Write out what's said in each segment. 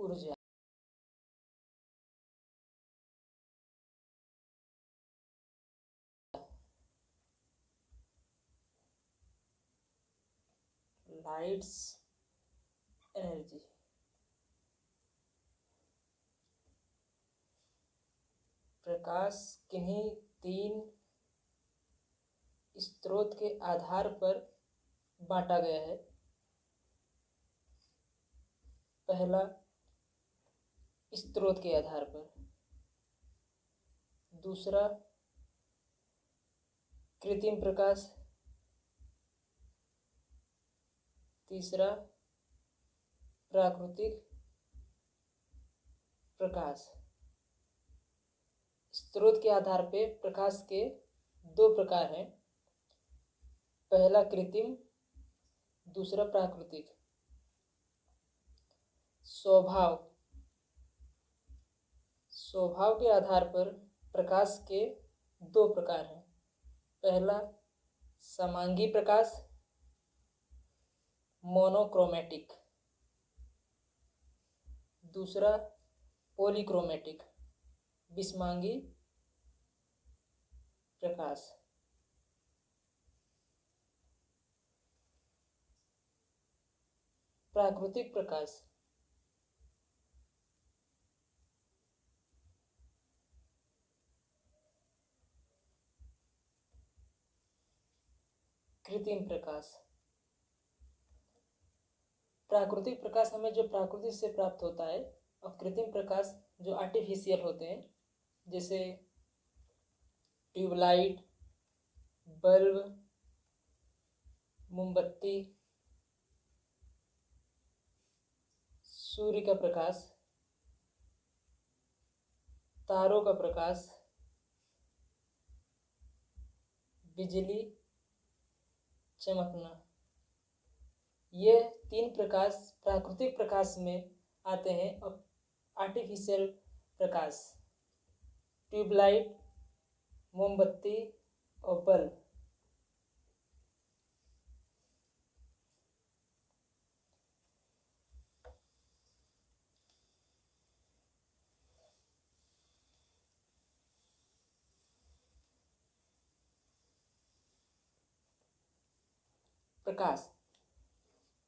ऊर्जा। Lights energy. प्रकाश किन्हीं तीन स्रोत के आधार पर बांटा गया है। पहला, स्रोत के आधार पर। दूसरा, कृत्रिम प्रकाश। तीसरा, प्राकृतिक प्रकाश। स्रोत के आधार पे प्रकाश के दो प्रकार हैं। पहला कृत्रिम, दूसरा प्राकृतिक। स्वभाव के आधार पर प्रकाश के दो प्रकार हैं। पहला समांगी प्रकाश, मोनोक्रोमेटिक। दूसरा पॉलीक्रोमेटिक, विषमांगी प्रकाश। प्राकृतिक प्रकाश। कृत्रिम प्रकाश। प्राकृतिक प्रकाश हमें जो प्रकृति से प्राप्त होता है, और कृत्रिम प्रकाश जो आर्टिफिशियल होते हैं, जैसे ट्यूबलाइट, बल्ब, मोमबत्ती, सूर्य का प्रकाश, तारों का प्रकाश, बिजली चमकना। ये तीन प्रकाश प्राकृतिक प्रकाश में आते हैं। और आर्टिफिशियल प्रकाश, ट्यूबलाइट, मोमबत्ती और बल्ब।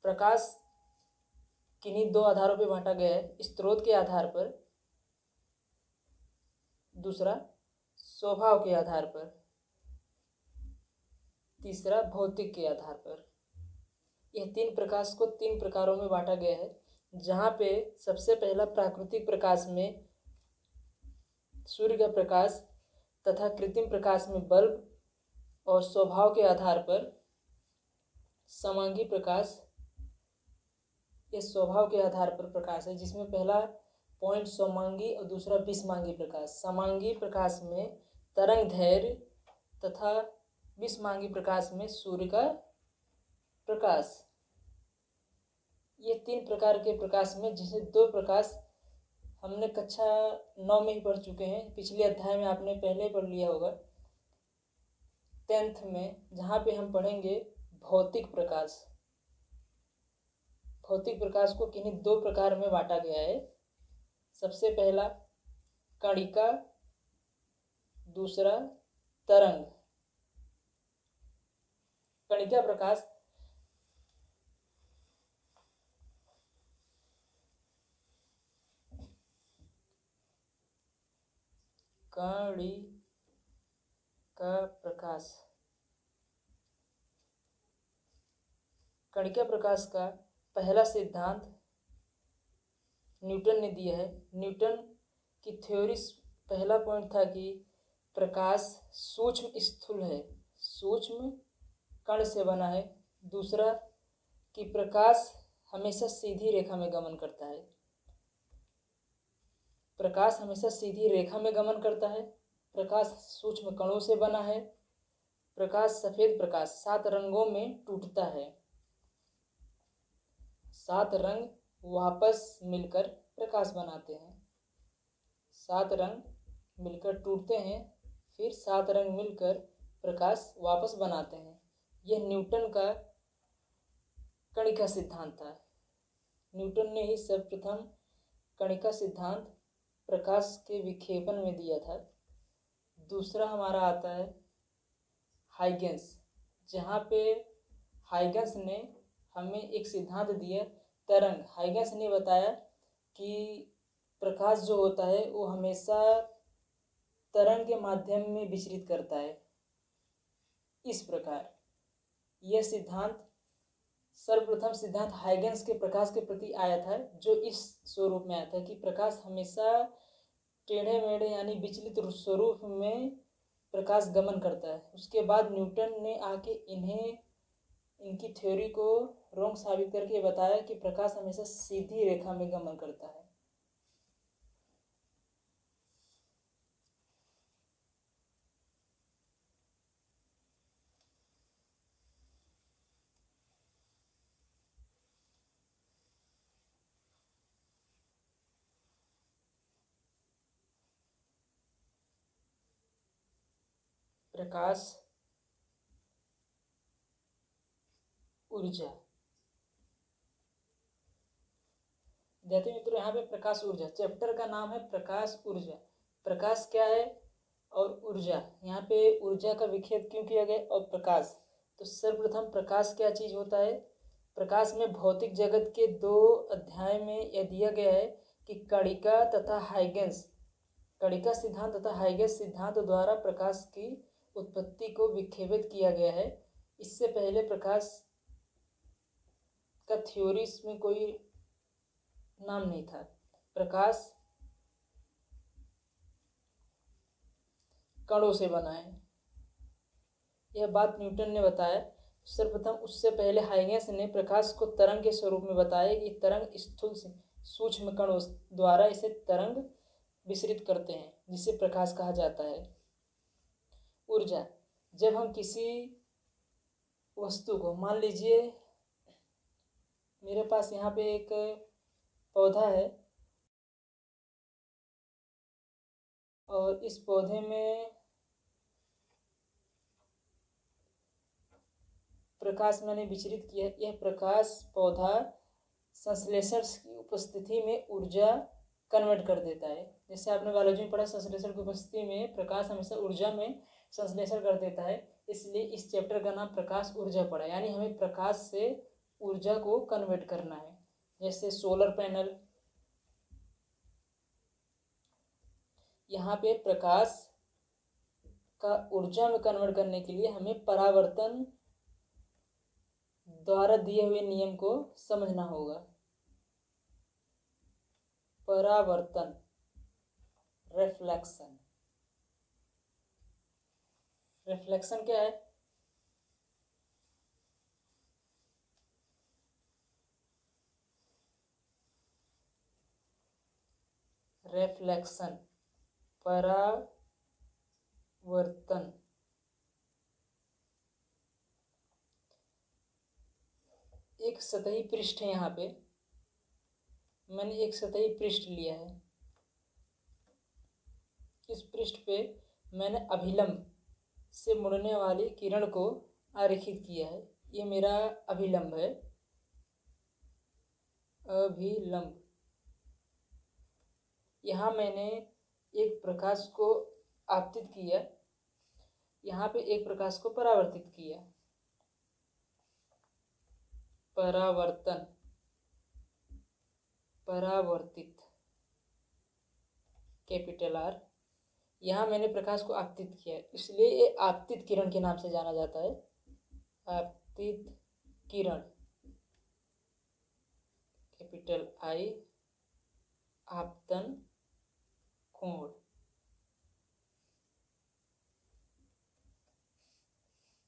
प्रकाश किन्हीं दो आधारों पर बांटा गया है। स्रोत के आधार पर, दूसरा स्वभाव के आधार पर, तीसरा भौतिक के आधार पर। यह तीन प्रकाश को तीन प्रकारों में बांटा गया है, जहाँ पे सबसे पहला प्राकृतिक प्रकाश में सूर्य का प्रकाश तथा कृत्रिम प्रकाश में बल्ब, और स्वभाव के आधार पर समांगी प्रकाश। यह स्वभाव के आधार पर प्रकाश है, जिसमें पहला पॉइंट समांगी और दूसरा विषमांगी प्रकाश। समांगी प्रकाश में तरंग दैर्घ्य तथा विषमांगी प्रकाश में सूर्य का प्रकाश। ये तीन प्रकार के प्रकाश में, जिसे दो प्रकाश हमने कक्षा 9 में ही पढ़ चुके हैं। पिछले अध्याय में आपने पहले पढ़ लिया होगा 10th में, जहाँ पे हम पढ़ेंगे भौतिक प्रकाश। भौतिक प्रकाश को किन्हीं दो प्रकार में बांटा गया है। सबसे पहला कणिका, दूसरा तरंग। कणिका प्रकाश कणिका प्रकाश का पहला सिद्धांत न्यूटन ने दिया है। न्यूटन की थ्योरी पहला पॉइंट था कि प्रकाश सूक्ष्म स्थूल है, सूक्ष्म कण से बना है। दूसरा कि प्रकाश हमेशा सीधी रेखा में गमन करता है। प्रकाश हमेशा सीधी रेखा में गमन करता है। प्रकाश सूक्ष्म कणों से बना है। प्रकाश सफेद प्रकाश 7 रंगों में टूटता है। 7 रंग वापस मिलकर प्रकाश बनाते हैं। 7 रंग मिलकर टूटते हैं, फिर 7 रंग मिलकर प्रकाश वापस बनाते हैं। यह न्यूटन का कणिका सिद्धांत था। न्यूटन ने ही सर्वप्रथम कणिका सिद्धांत प्रकाश के विक्षेपण में दिया था। दूसरा हमारा आता है हाइगेंस, जहाँ पे हाइगेंस ने हमें एक सिद्धांत दिया तरंग। हाइगेंस ने बताया कि प्रकाश जो होता है वो हमेशा तरंग के माध्यम में विचरित करता है। इस प्रकार यह सिद्धांत सर्वप्रथम सिद्धांत हाइगेंस के प्रकाश के प्रति आया था, जो इस स्वरूप में आया था कि प्रकाश हमेशा टेढ़े मेढ़े यानी विचलित स्वरूप में प्रकाश गमन करता है। उसके बाद न्यूटन ने आके इनकी थ्योरी को रॉन्ग साबित करके बताया कि प्रकाश हमेशा सीधी रेखा में गमन करता है। प्रकाश ऊर्जा। विद्यार्थी मित्रों, यहाँ पे प्रकाश ऊर्जा चैप्टर का नाम है प्रकाश ऊर्जा। प्रकाश क्या है और ऊर्जा, यहाँ पे ऊर्जा का विक्षेप क्यों किया गया और प्रकाश। तो सर्वप्रथम प्रकाश क्या चीज होता है। प्रकाश में भौतिक जगत के 2 अध्याय में यह दिया गया है कि कणिका तथा हाइगेंस, कणिका सिद्धांत तथा हाइगेंस सिद्धांत द्वारा प्रकाश की उत्पत्ति को विक्षेपित किया गया है। इससे पहले प्रकाश का थ्योरीज में कोई नाम नहीं था। प्रकाश कणों से बना है, यह बात न्यूटन ने बताया सर्वप्रथम। उससे पहले हाइगेंस ने प्रकाश को तरंग के स्वरूप में बताया कि तरंग स्थूल से सूक्ष्म कणों द्वारा इसे तरंग विसरित करते हैं, जिसे प्रकाश कहा जाता है। ऊर्जा, जब हम किसी वस्तु को, मान लीजिए मेरे पास यहाँ पे एक पौधा है और इस पौधे में प्रकाश मैंने विचरित किया। यह प्रकाश पौधा संश्लेषण की उपस्थिति में ऊर्जा कन्वर्ट कर देता है। जैसे आपने बायोलॉजी में पढ़ा, संश्लेषण की उपस्थिति में प्रकाश हमेशा ऊर्जा में संश्लेषण कर देता है, इसलिए इस चैप्टर का नाम प्रकाश ऊर्जा पड़ा। यानी हमें प्रकाश से ऊर्जा को कन्वर्ट करना है। जैसे सोलर पैनल, यहाँ पे प्रकाश का ऊर्जा में कन्वर्ट करने के लिए हमें परावर्तन द्वारा दिए हुए नियम को समझना होगा। परावर्तन, रिफ्लेक्शन। रिफ्लेक्शन क्या है। रिफ्लेक्शन, परावर्तन। एक सतही पृष्ठ है, यहाँ पे मैंने एक सतही पृष्ठ लिया है। इस पृष्ठ पे मैंने अभिलंब से मुड़ने वाली किरण को आरेखित किया है। ये मेरा अभिलंब है, अभिलंब। यहाँ मैंने एक प्रकाश को आपतित किया, यहाँ पे एक प्रकाश को परावर्तित किया। परावर्तन, परावर्तित, कैपिटल आर। यहाँ मैंने प्रकाश को आपतित किया, इसलिए ये आपतित किरण के नाम से जाना जाता है। आपतित किरण, कैपिटल आई। आपतन कोण,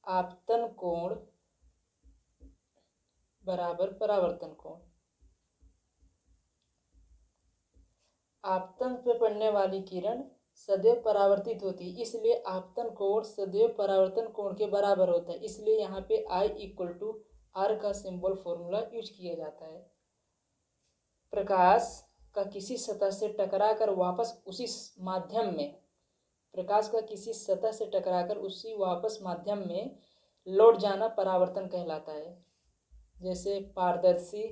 आपतन कोण बराबर परावर्तन कोण। आपतन पे पड़ने वाली किरण सदैव परावर्तित होती है, इसलिए आपतन कोण सदैव परावर्तन कोण के बराबर होता है। इसलिए यहाँ पे I = R का सिंबल फॉर्मूला यूज किया जाता है। प्रकाश का किसी सतह से टकराकर वापस उसी माध्यम में, प्रकाश का किसी सतह से टकराकर उसी वापस माध्यम में लौट जाना परावर्तन कहलाता है। जैसे पारदर्शी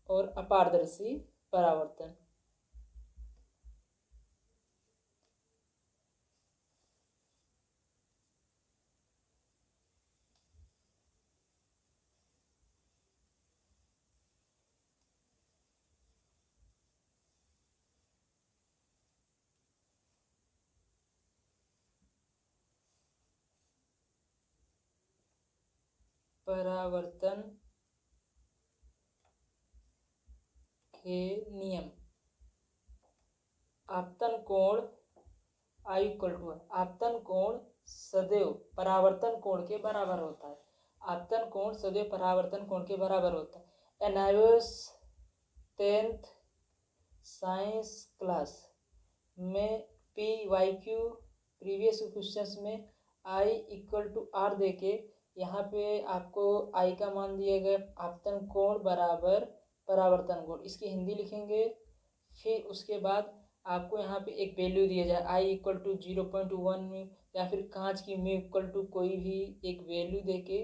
और अपारदर्शी परावर्तन। परावर्तन के नियम। आपतन कोण I इक्वल टू आपतन कोण सदैव परावर्तन कोण के बराबर होता है। आपतन कोण सदैव परावर्तन कोण के बराबर होता है। एनआईओएस 10th साइंस क्लास में PYQ प्रीवियस क्वेश्चंस में I इक्वल टू R देके यहाँ पे आपको I का मान दिया गया आपतन कोण बराबर परावर्तन कोण, इसकी हिंदी लिखेंगे। फिर उसके बाद आपको यहाँ पे एक वैल्यू दिया जाए I इक्वल टू 0.1 म्यू, या फिर कांच की म्यू इक्वल टू कोई भी एक वैल्यू देके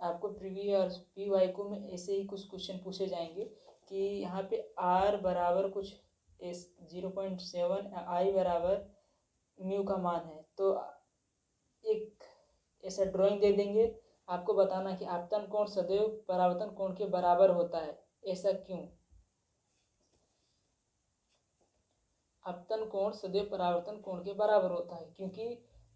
आपको प्रीवियस PYQ में ऐसे ही कुछ क्वेश्चन पूछे जाएंगे कि यहाँ पे R बराबर कुछ 0.7 I बराबर म्यू का मान है, तो एक ऐसा ड्राइंग दे देंगे। आपको बताना कि आपतन कोण सदैव परावर्तन कोण के बराबर होता है, ऐसा क्यों। आपतन कोण सदैव परावर्तन कोण के बराबर होता है क्योंकि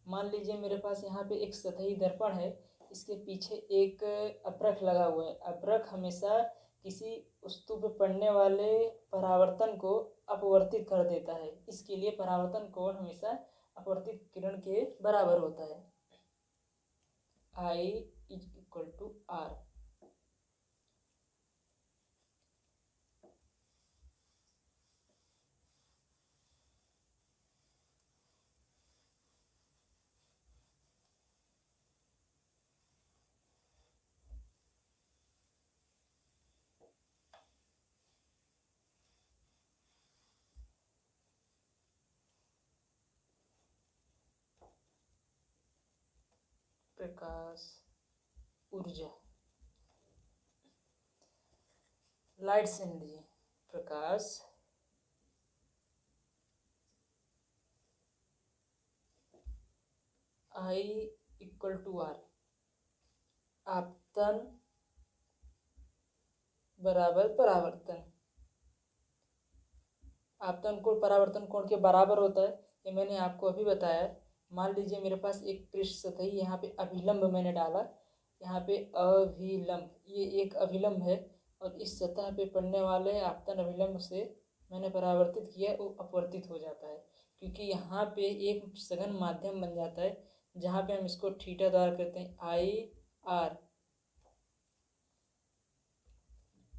मान लीजिए मेरे पास यहाँ पे एक सतही दर्पण है, इसके पीछे एक अपरख लगा हुआ है। अपरख हमेशा किसी वस्तु पे पड़ने वाले परावर्तन को अपवर्तित कर देता है, इसके लिए परावर्तन कोण हमेशा अपवर्तित किरण के बराबर होता है। I is equal to R। प्रकाश ऊर्जा, लाइट एनर्जी। प्रकाश I इक्वल टू R, आपतन बराबर परावर्तन। आपतन कोण परावर्तन कोण के बराबर होता है, ये मैंने आपको अभी बताया। मान लीजिए मेरे पास एक पृष्ठ सतही, यहाँ पे अभिलंब मैंने डाला, यहाँ पे अभिलंब, ये एक अभिलंब है और इस सतह पे पड़ने वाले आपतन अभिलंब से मैंने परावर्तित किया, वो अपवर्तित हो जाता है क्योंकि यहाँ पे एक सघन माध्यम बन जाता है जहाँ पे हम इसको थीटा द्वारा करते हैं IR।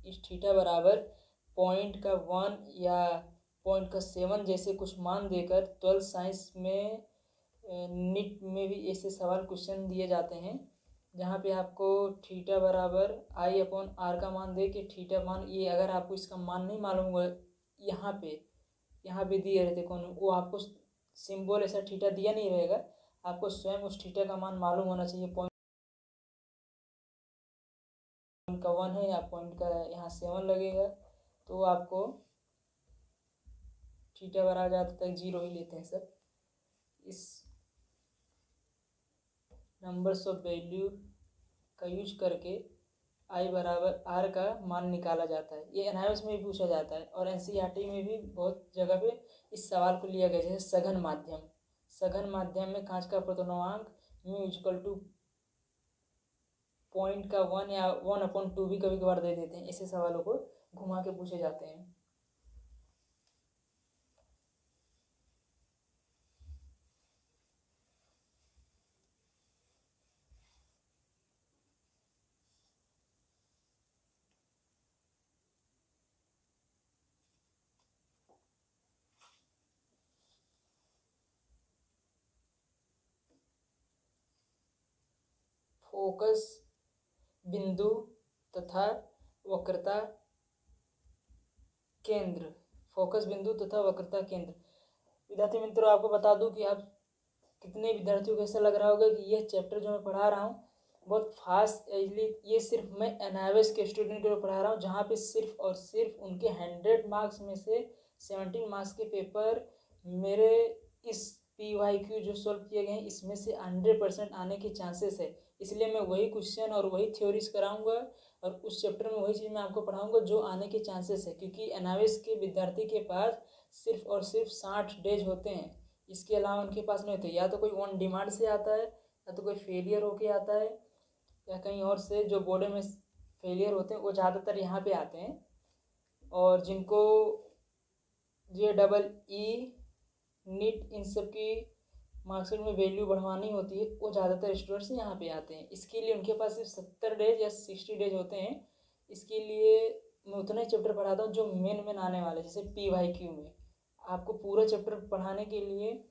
इस थीटा बराबर 0.1 या 0.7 जैसे कुछ मान देकर 12th साइंस में नीट में भी ऐसे सवाल क्वेश्चन दिए जाते हैं जहाँ पे आपको थीटा बराबर I/R का मान दे के थीटा मान, ये अगर आपको इसका मान नहीं मालूम हुआ, यहाँ पे दिए रहते कौन, वो आपको सिंबल ऐसा थीटा दिया नहीं रहेगा, आपको स्वयं उस थीटा का मान मालूम होना चाहिए। पॉइंट का 1 है या पॉइंट का यहाँ 7 लगेगा, तो आपको थीटा बराबर ज़्यादा तक 0 ही लेते हैं सब। इस नंबर्स ऑफ वैल्यू का यूज करके I बराबर R का मान निकाला जाता है। ये एनआईओएस में भी पूछा जाता है और एनसीईआरटी में भी बहुत जगह पे इस सवाल को लिया गया। जैसे सघन माध्यम, सघन माध्यम में कांच का अपवर्तनांक म्यू इक्वल टू 0.1 या 1/2 भी कभी कभार दे देते हैं। ऐसे सवालों को घुमा के पूछे जाते हैं। फोकस बिंदु तथा वक्रता केंद्र, फोकस बिंदु तथा वक्रता केंद्र। विद्यार्थी मित्रों, आपको बता दूं कि आप कितने विद्यार्थियों को ऐसा लग रहा होगा कि यह चैप्टर जो मैं पढ़ा रहा हूँ बहुत फास्ट ये सिर्फ मैं NIOS के स्टूडेंट के लिए पढ़ा रहा हूँ, जहाँ पे सिर्फ और सिर्फ उनके 100 मार्क्स में से 17 मार्क्स के पेपर मेरे इस PYQ जो सॉल्व किए गए हैं इसमें से 100% आने के चांसेस है। इसलिए मैं वही क्वेश्चन और वही थ्योरीज कराऊंगा और उस चैप्टर में वही चीज़ मैं आपको पढ़ाऊंगा जो आने के चांसेस है, क्योंकि NIOS के विद्यार्थी के पास सिर्फ और सिर्फ 60 डेज होते हैं। इसके अलावा उनके पास नहीं होते, या तो कोई ऑन डिमांड से आता है, या तो कोई फेलियर होके आता है, या कहीं और से जो बोर्ड में फेलियर होते हैं वो ज़्यादातर यहाँ पे आते हैं। और जिनको JEE नीट इन सब की मार्कशीट में वैल्यू बढ़वानी होती है, वो ज़्यादातर स्टूडेंट्स यहाँ पे आते हैं। इसके लिए उनके पास सिर्फ 70 डेज या 60 डेज होते हैं। इसके लिए मैं उतना ही चैप्टर पढ़ाता हूँ जो मेन आने वाले, जैसे PYQ में आपको पूरा चैप्टर पढ़ाने के लिए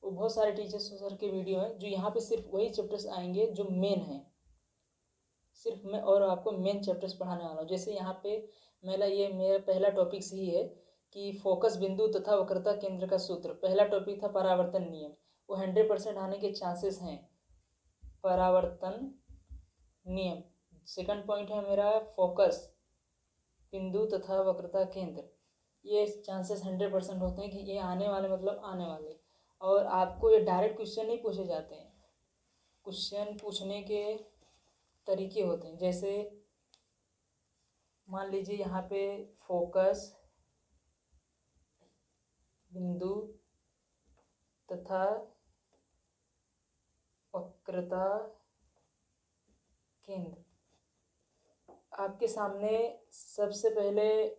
वो बहुत सारे टीचर्स सर के वीडियो हैं, जो यहाँ पे सिर्फ वही चैप्टर्स आएंगे जो मेन हैं। सिर्फ मैं और आपको मेन चैप्टर्स पढ़ाने वाला हूँ। जैसे यहाँ पे मेरा पहला टॉपिक ही है कि फोकस बिंदु तथा वक्रता केंद्र का सूत्र। पहला टॉपिक था परावर्तन नियम, वो 100% आने के चांसेस हैं, परावर्तन नियम। सेकंड पॉइंट है मेरा फोकस बिंदु तथा वक्रता केंद्र। ये चांसेस 100% होते हैं कि ये आने वाले, मतलब आने वाले। और आपको ये डायरेक्ट क्वेश्चन नहीं पूछे जाते हैं, क्वेश्चन पूछने के तरीके होते हैं। जैसे मान लीजिए यहाँ पे फोकस बिंदु तथा वक्रता केंद्र, आपके सामने सबसे पहले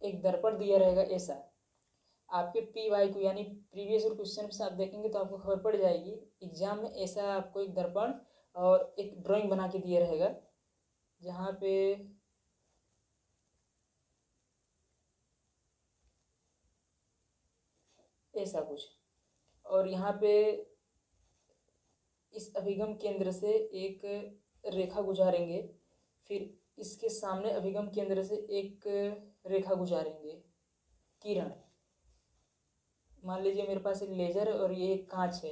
एक दर्पण दिया रहेगा ऐसा। आपके PYQ यानी प्रीवियस ईयर क्वेश्चन से आप देखेंगे तो आपको खबर पड़ जाएगी। एग्जाम में ऐसा आपको एक दर्पण और एक ड्राइंग बना के दिया रहेगा, जहाँ पे ऐसा कुछ, और यहाँ पे इस अभिगम केंद्र से एक रेखा गुजारेंगे, फिर इसके सामने अभिगम केंद्र से एक रेखा गुजारेंगे, किरण। मान लीजिए मेरे पास एक लेजर है और ये एक कांच है,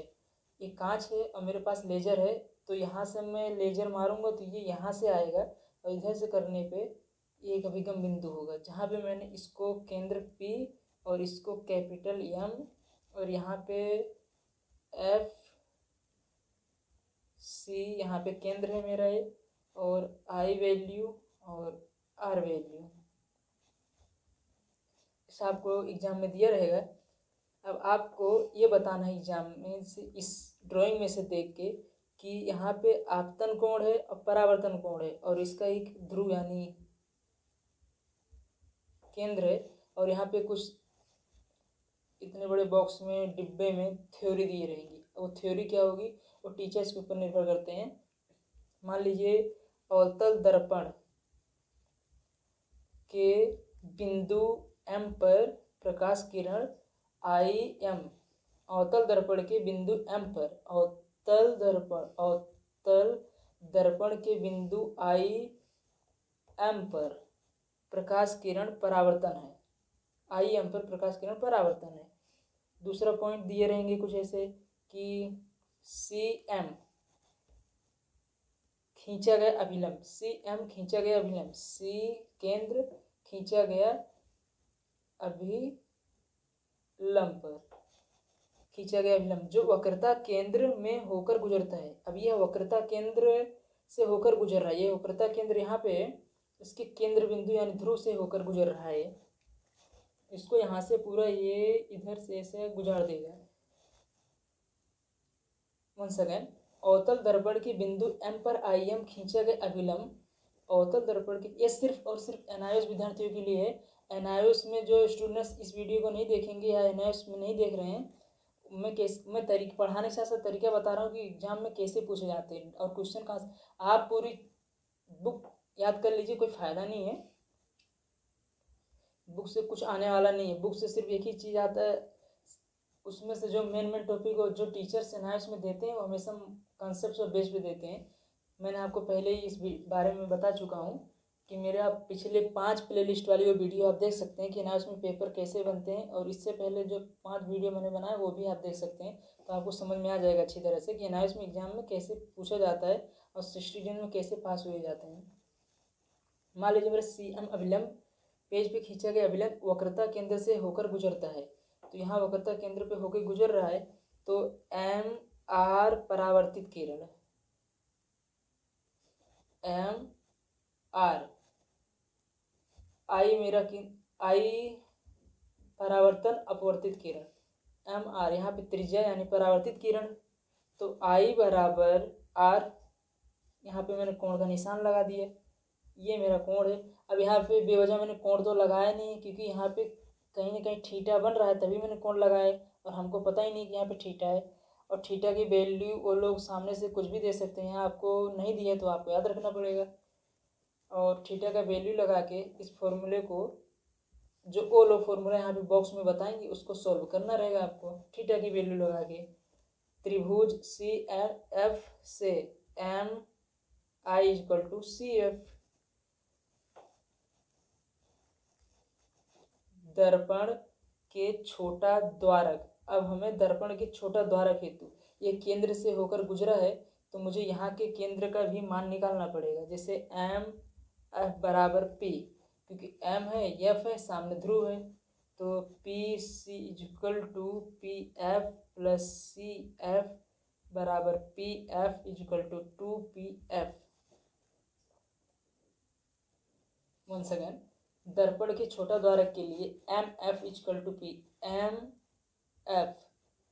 ये कांच है और मेरे पास लेजर है, तो यहाँ से मैं लेजर मारूंगा तो ये यहाँ से आएगा और इधर से करने पे ये एक अभिगम बिंदु होगा, जहाँ पे मैंने इसको केंद्र P और इसको कैपिटल M और यहाँ पे FC यहाँ पे केंद्र है मेरा ये, और I वैल्यू और R वैल्यू इस आपको एग्जाम में दिया रहेगा। अब आपको ये बताना है एग्जाम में से इस ड्राइंग में से देख के कि यहाँ पे आपतन कोण है और परावर्तन कोण है, और इसका एक ध्रुव यानी केंद्र है, और यहाँ पे कुछ इतने बड़े बॉक्स में डिब्बे में थ्योरी दी रहेगी। वो थ्योरी क्या होगी वो टीचर्स के ऊपर निर्भर करते हैं। मान लीजिए अवतल दर्पण के बिंदु M पर प्रकाश किरण IM, अवतल दर्पण के बिंदु M पर अवतल दर्पण के बिंदु IM पर प्रकाश किरण परावर्तन है, IM पर प्रकाश किरण परावर्तन है। दूसरा पॉइंट दिए रहेंगे कुछ ऐसे कि CM खींचा गया अभिलंब, CM खींचा गया अभिलंब, C केंद्र खींचा गया अभिलंब पर, खींचा गया अभिलंब जो वक्रता केंद्र में होकर गुजरता है। अब यह वक्रता केंद्र से होकर गुजर रहा है, ये वक्रता केंद्र यहाँ पे इसके केंद्र बिंदु यानी ध्रुव से होकर गुजर रहा है। इसको यहाँ से पूरा ये इधर से ऐसे गुजार देगा। वंस अगेन, अवतल दर्पण के बिंदु M पर IM खींचा गया अभिलंब, अवतल दर्पण के, ये सिर्फ और सिर्फ NIOS विद्यार्थियों के लिए है। NIOS में जो स्टूडेंट्स इस वीडियो को नहीं देखेंगे या NIOS में नहीं देख रहे हैं, मैं तरीके पढ़ाने के साथ साथ तरीका बता रहा हूँ कि एग्जाम में कैसे पूछे जाते हैं और क्वेश्चन कहाँ से। आप पूरी बुक याद कर लीजिए, कोई फ़ायदा नहीं है, बुक से कुछ आने वाला नहीं है। बुक से सिर्फ एक ही चीज़ आता है, उसमें से जो मेन टॉपिक और जो टीचर्स NIOS में देते हैं वो हमेशा कॉन्सेप्ट और बेस पे देते हैं। मैंने आपको पहले ही इस बारे में बता चुका हूँ कि मेरा पिछले 5 प्लेलिस्ट वाली वो वीडियो आप देख सकते हैं कि एनालिसिस में पेपर कैसे बनते हैं, और इससे पहले जो 5 वीडियो मैंने बनाया वो भी आप देख सकते हैं। तो आपको समझ में आ जाएगा अच्छी तरह से कि एनालिसिस में एग्जाम में कैसे पूछा जाता है और सिस्टीजन में कैसे पास हुए जाते हैं। मान लीजिए मेरा CM अभिलंब पेज पे खींचा गया अभिलंब वक्रता केंद्र से होकर गुजरता है। तो यहाँ वक्रता केंद्र पे होकर गुजर रहा है, तो MR परावर्तित किरण, MR, I परावर्तन अपवर्तित किरण, MR यहाँ पे त्रिज्या यानी परावर्तित किरण। तो I बराबर R, यहाँ पे मैंने कोण का निशान लगा दिया, ये मेरा कोण है। अब यहाँ पे बेवजह मैंने कोण तो लगाया नहीं है, क्योंकि यहाँ पे कहीं ना कहीं थीटा बन रहा है, तभी मैंने कोण लगाया है, और हमको पता ही नहीं कि यहाँ पे थीटा है। और थीटा की वैल्यू वो लोग सामने से कुछ भी दे सकते हैं, आपको नहीं दिया तो आपको याद रखना पड़ेगा। और थीटा का वैल्यू लगा के इस फॉर्मूले को, जो वो लोग फॉर्मूला यहाँ पे बॉक्स में बताएंगे, उसको सॉल्व करना रहेगा आपको थीटा की वैल्यू लगा के। त्रिभुज CF से MI = CF, दर्पण के छोटा द्वारक। अब हमें दर्पण के छोटा द्वारक हेतु ये केंद्र से होकर गुजरा है, तो मुझे यहाँ के केंद्र का भी मान निकालना पड़ेगा। जैसे MF बराबर P, क्योंकि M है, F है, सामने ध्रुव है, तो PC = PF + CF बराबर PF = 2PF। वंस अगेन, दर्पण के छोटा द्वारक के लिए MF = P, MF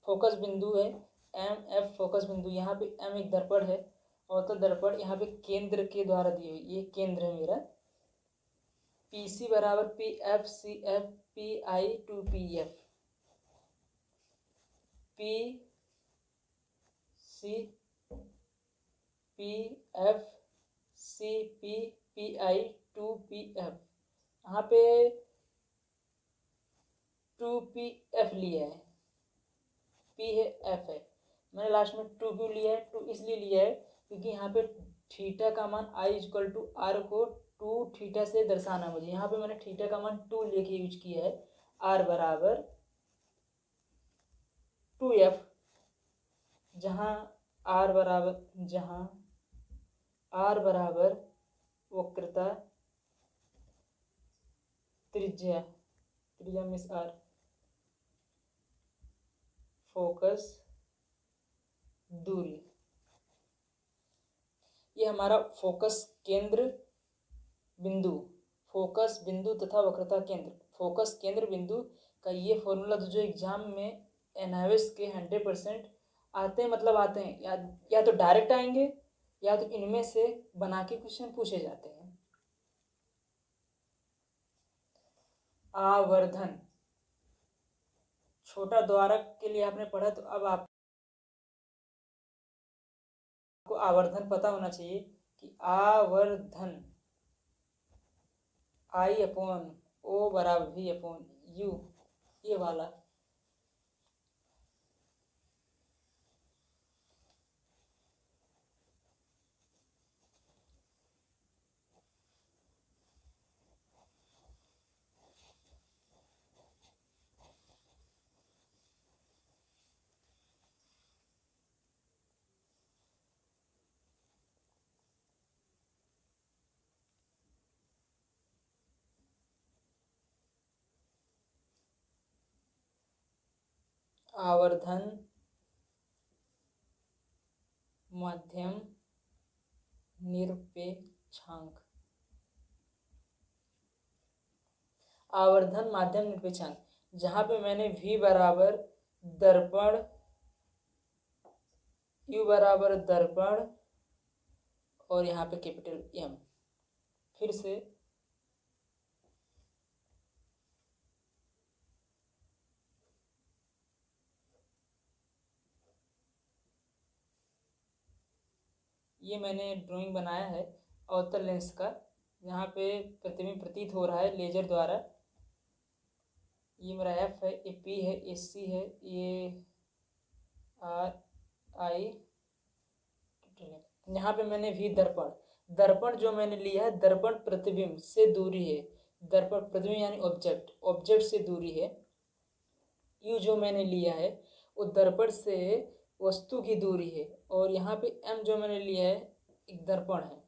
फोकस बिंदु है, MF फोकस बिंदु, यहाँ पे M एक दर्पण है, अवतल दर्पण यहाँ पे केंद्र के द्वारा दी हुई, ये केंद्र है मेरा। PC बराबर PF CF PI 2PF, PC PF CP PI 2PF, यहाँ पे 2PF लिया है, P है, F है, मैंने लास्ट में 2 क्यों लिया है? 2 इसलिए लिया है क्योंकि यहाँ पे थीटा का मान I = R को 2 थीटा से दर्शाना मुझे। यहाँ पे मैंने थीटा का मान 2 लेके यूज किया है। R बराबर 2F, जहाँ R बराबर वक्रता त्रिज्या मीन्स R, फोकस दूरी, ये हमारा फोकस केंद्र बिंदु, फोकस बिंदु तथा वक्रता केंद्र, फोकस केंद्र बिंदु का ये फॉर्मूला जो एग्जाम में एनालिसिस के 100% आते हैं, मतलब आते हैं, या तो डायरेक्ट आएंगे या तो इनमें से बना के क्वेश्चन पूछे जाते हैं। आवर्धन, छोटा द्वारक के लिए आपने पढ़ा, तो अब आपको आवर्धन पता होना चाहिए कि आवर्धन I/O बराबर V/U, ये वाला। आवर्धन माध्यम निरपेक्षांक, आवर्धन माध्यम निरपेक्षांक, जहां पे मैंने V बराबर दर्पण, U बराबर दर्पण, और यहाँ पे कैपिटल M, फिर से ये मैंने ड्राइंग बनाया है अवतल लेंस का, यहाँ पे प्रतिबिंब प्रतीत हो रहा है लेजर द्वारा। ये मेरा F है, ये P है, ये C है, ये R I, यहाँ पे मैंने V दर्पण, दर्पण जो मैंने लिया है, दर्पण प्रतिबिंब से दूरी है, दर्पण प्रतिबिंब यानी ऑब्जेक्ट, ऑब्जेक्ट से दूरी है। यू जो मैंने लिया है वो दर्पण से वस्तु की दूरी है। और यहाँ पे एम जो मैंने लिया है एक दर्पण है,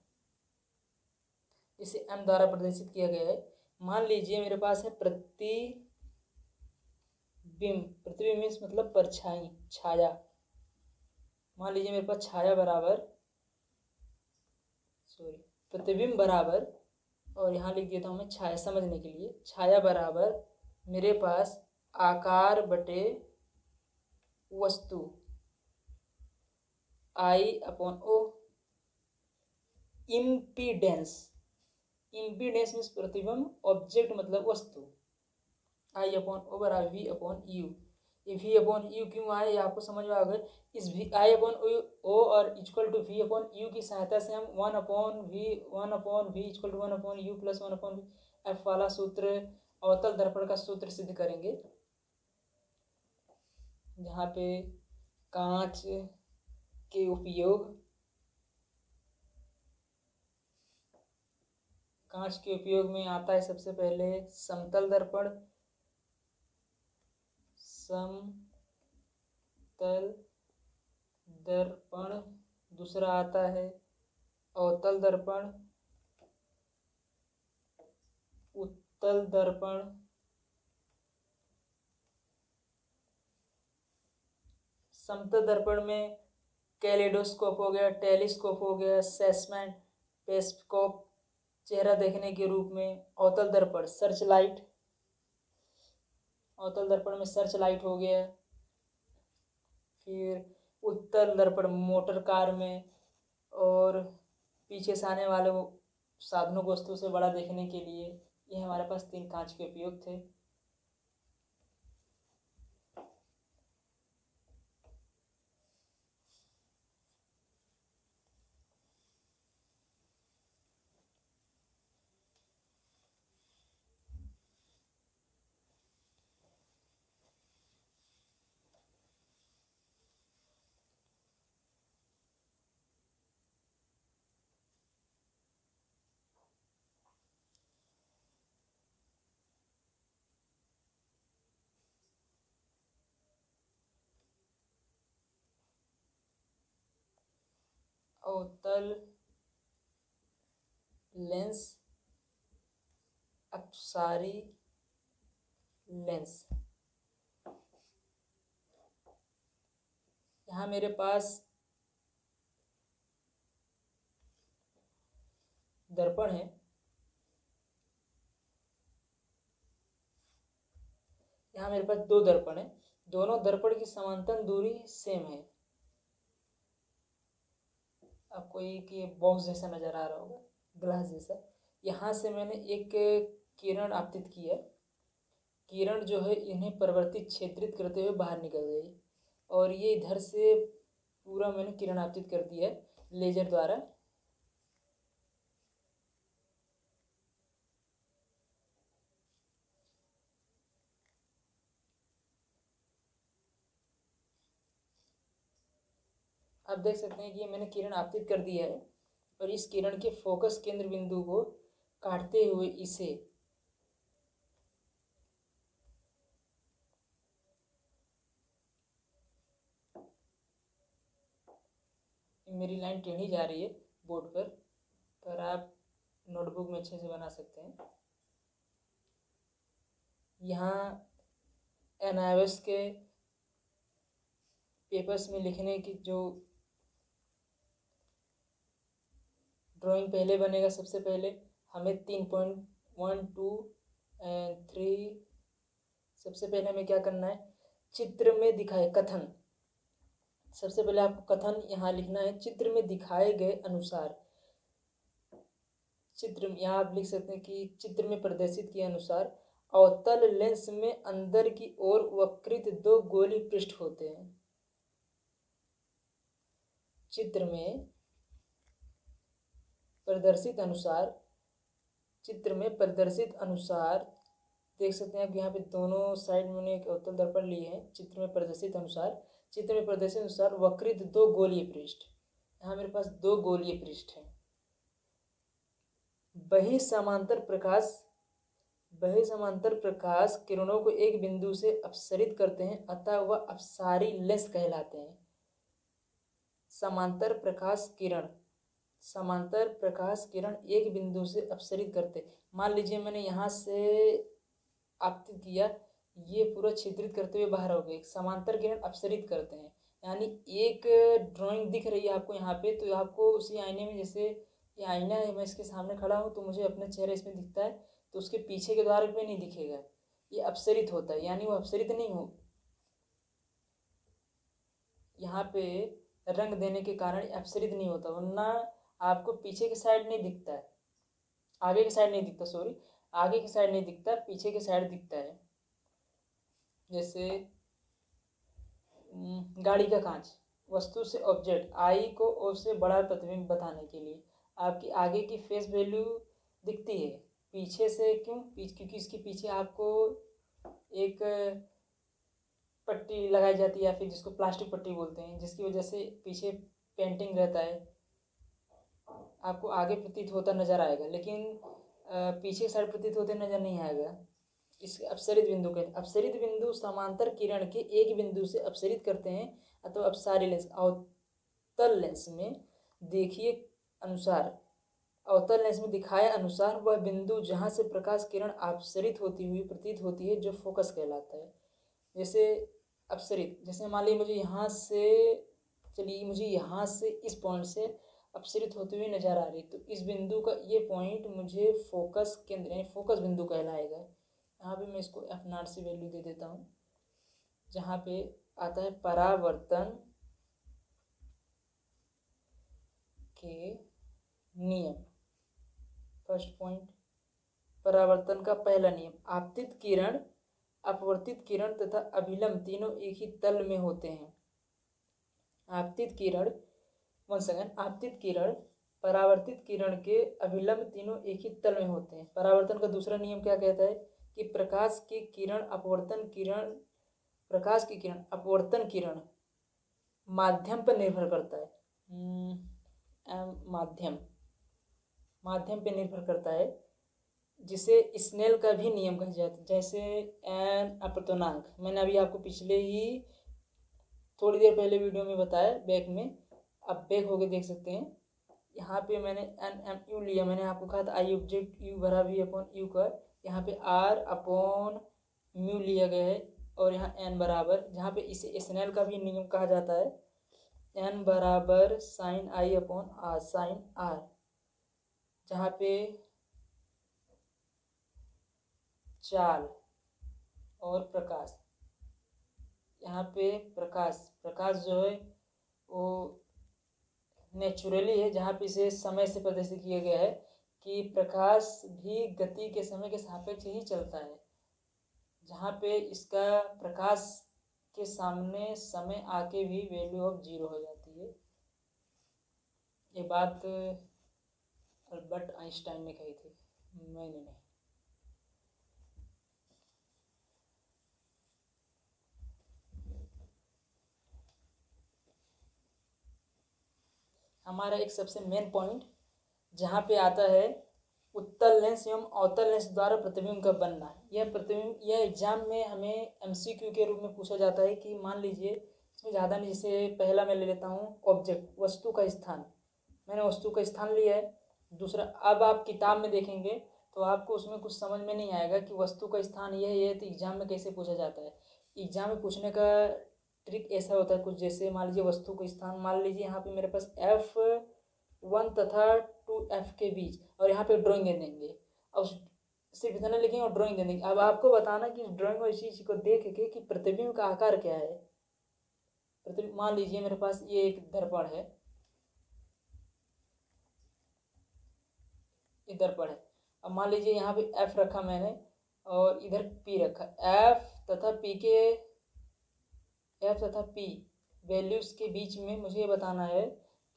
जिसे एम द्वारा प्रदर्शित किया गया है। मान लीजिए मेरे पास है प्रतिबिंब, प्रतिबिंब मीन्स मतलब परछाई, छाया। मान लीजिए मेरे पास छाया बराबर, सॉरी, प्रतिबिंब बराबर, और यहाँ लिख देता हूँ मैं छाया समझने के लिए, छाया बराबर मेरे पास आकार बटे वस्तु I upon O. Impedance, impedance means प्रतिबिंब, ऑब्जेक्ट मतलब वस्तु, आई अपॉन ओ बराबर वी अपॉन यू। ये वी अपॉन यू क्यों आए ये आपको समझ में आ गए। इस वी आई अपॉन ओ और equal to V upon U की सहायता से हम one upon V equal to one upon U plus one upon V F वाला सूत्र, अवतल दर्पण का सूत्र सिद्ध करेंगे, जहाँ पे कांच के उपयोग, कांच के उपयोग में आता है सबसे पहले समतल दर्पण, समतल दर्पण, दूसरा आता है अवतल दर्पण, उत्तल दर्पण, समतल दर्पण में कैलेडोस्कोप हो गया, टेलीस्कोप हो गया, सेसमैन पेस्कोप चेहरा देखने के रूप में। अवतल दर्पण सर्च लाइट, अवतल दर्पण में सर्च लाइट हो गया। फिर उत्तल दर्पण मोटर कार में और पीछे से आने वाले साधनों को वस्तु से बड़ा देखने के लिए। ये हमारे पास 3 कांच के उपयोग थे। अवतल लेंस, अपसारी लेंस। यहाँ मेरे पास दर्पण है, यहाँ मेरे पास 2 दर्पण है, दोनों दर्पण की समांतर दूरी सेम है। आपको एक ये बॉक्स जैसा नजर आ रहा होगा, ग्लास जैसा। यहाँ से मैंने एक किरण आपतित की है, किरण जो है इन्हें परिवर्तित क्षेत्रित करते हुए बाहर निकल गई, और ये इधर से पूरा मैंने किरण आपतित कर दी है लेजर द्वारा। आप देख सकते हैं कि ये मैंने किरण आपतित कर दिया है, और इस किरण के फोकस केंद्र बिंदु को काटते हुए इसे मेरी लाइन टेढ़ी जा रही है बोर्ड पर आप नोटबुक में अच्छे से बना सकते हैं। यहाँ एनआईएस के पेपर्स में लिखने की जो ड्राइंग पहले बनेगा, सबसे पहले हमें 3.12 एंड 3, सबसे पहले हमें क्या करना है, चित्र में दिखाए कथन, सबसे पहले आपको कथन यहाँ लिखना है, चित्र में दिखाए गए अनुसार। चित्र यहाँ आप लिख सकते हैं कि चित्र में प्रदर्शित के अनुसार अवतल लेंस में अंदर की ओर वक्रित 2 गोली पृष्ठ होते हैं। चित्र में प्रदर्शित अनुसार, चित्र में प्रदर्शित अनुसार देख सकते हैं आप यहाँ पे दोनों साइड मैंने एक अवतल दर्पण लिए हैं। चित्र में प्रदर्शित अनुसार, चित्र में प्रदर्शित अनुसार वक्रित 2 गोलीय पृष्ठ, यहाँ मेरे पास 2 गोलीय पृष्ठ हैं। बहिः समांतर प्रकाश किरणों को एक बिंदु से अपसरित करते हैं, अतः वह अपसारी लेंस कहलाते हैं। समांतर प्रकाश किरण एक बिंदु से अपसरित करते, मान लीजिए मैंने यहाँ से आपतित किया, ये पूरा छिद्रित करते हुए बाहर हो गए। समांतर किरण अपसरित करते हैं, यानी एक ड्राइंग दिख रही है आपको यहाँ पे, तो आपको उसी आईने में, जैसे ये आईना है, मैं इसके सामने खड़ा हूँ तो मुझे अपना चेहरा इसमें दिखता है, तो उसके पीछे के द्वार पे नहीं दिखेगा, ये अपसरित होता है, यानी वो अपसरित नहीं हो, यहाँ पे रंग देने के कारण अपसरित नहीं होता, वरना आपको पीछे की साइड नहीं दिखता है, आगे की साइड नहीं दिखता, सॉरी आगे की साइड नहीं दिखता, पीछे की साइड दिखता है। जैसे गाड़ी का कांच, वस्तु से ऑब्जेक्ट आई को ओ से बड़ा प्रतिबिंब बताने के लिए आपकी आगे की फेस वैल्यू दिखती है, पीछे से क्यों? क्योंकि इसके पीछे आपको एक पट्टी लगाई जाती है, या फिर जिसको प्लास्टिक पट्टी बोलते हैं, जिसकी वजह से पीछे पेंटिंग रहता है, आपको आगे प्रतीत होता नजर आएगा, लेकिन पीछे साइड प्रतीत होते नजर नहीं आएगा। इस अपसरित बिंदु के, अपसरित बिंदु समांतर किरण के एक बिंदु से अपसरित करते हैं, अथवा अपसारी लेंस। अवतल लेंस में देखिए अनुसार, अवतल लेंस में दिखाए अनुसार वह बिंदु जहाँ से प्रकाश किरण अपसरित होती हुई प्रतीत होती है, जो फोकस कहलाता है। जैसे अपसरित, जैसे मान लीजिए मुझे यहाँ से, चलिए मुझे यहाँ से इस पॉइंट से अपसरित होते हुए नजर आ रही, तो इस बिंदु का ये पॉइंट मुझे फोकस केंद्र यानी फोकस बिंदु कहलाएगा। यहाँ पे मैं इसको F0 से वैल्यू दे देता हूँ, जहाँ पे आता है परावर्तन के नियम। फर्स्ट पॉइंट, परावर्तन का पहला नियम, आपतित किरण, अपवर्तित किरण तथा अभिलंब तीनों एक ही तल में होते हैं। आपतित किरण, आपतित किरण, परावर्तित किरण के अभिलंब तीनों एक ही तल में होते हैं। परावर्तन का दूसरा नियम क्या कहता है कि प्रकाश की किरण अपवर्तन किरण माध्यम पर निर्भर करता है। माध्यम पे निर्भर करता है, जिसे स्नेल का भी नियम कहा जाता है। जैसे एन अपवर्तनांक, मैंने अभी आपको पिछले ही थोड़ी देर पहले वीडियो में बताया, बैक में, आप बैक होके देख सकते हैं। यहाँ पे मैंने एन एम यू लिया, मैंने आपको कहा था आई ऑब्जेक्ट यू भरा भी अपॉन यू का, यहाँ पे आर अपॉन म्यू लिया गया है, और यहाँ एन बराबर, जहाँ पे इसे स्नेल का भी नियम कहा जाता है, एन बराबर sine I upon R, sine R, जहाँ पे चाल और प्रकाश, यहाँ पे प्रकाश जो है वो नेचुरली है, जहाँ पे इसे समय से प्रदर्शित किया गया है कि प्रकाश भी गति के समय के सापेक्ष ही चलता है, जहाँ पे इसका प्रकाश के सामने समय आके भी वैल्यू ऑफ 0 हो जाती है। ये बात अल्बर्ट आइंस्टाइन ने कही थी, मैंने नहीं। हमारा एक सबसे मेन पॉइंट जहाँ पे आता है उत्तल लेंस एवं अवतल लेंस द्वारा प्रतिबिंब का बनना। यह प्रतिबिंब, यह एग्जाम में हमें MCQ के रूप में पूछा जाता है कि मान लीजिए, इसमें ज़्यादा नहीं, जैसे पहला मैं ले लेता हूँ ऑब्जेक्ट, वस्तु का स्थान, मैंने वस्तु का स्थान लिया है। दूसरा, अब आप किताब में देखेंगे तो आपको उसमें कुछ समझ में नहीं आएगा कि वस्तु का स्थान यह है, तो एग्जाम में कैसे पूछा जाता है। एग्जाम में पूछने का ट्रिक ऐसा होता है कुछ, जैसे मान लीजिए वस्तु का स्थान, मान लीजिए यहाँ पे मेरे पास F1 तथा 2F के बीच, और यहाँ पे ड्राइंग दे देंगे, और सिर्फ इतना लिखेंगे और ड्राइंग दे देंगे। अब आपको बताना कि ड्राइंग और इस चीज़ को देख के कि प्रतिबिंब का आकार क्या है। प्रतिबिंब, मान लीजिए मेरे पास ये एक दर्पण है, ये दर्पण है। अब मान लीजिए यहाँ पे F रखा मैंने और इधर P रखा, F तथा P वैल्यूज के बीच में मुझे ये बताना है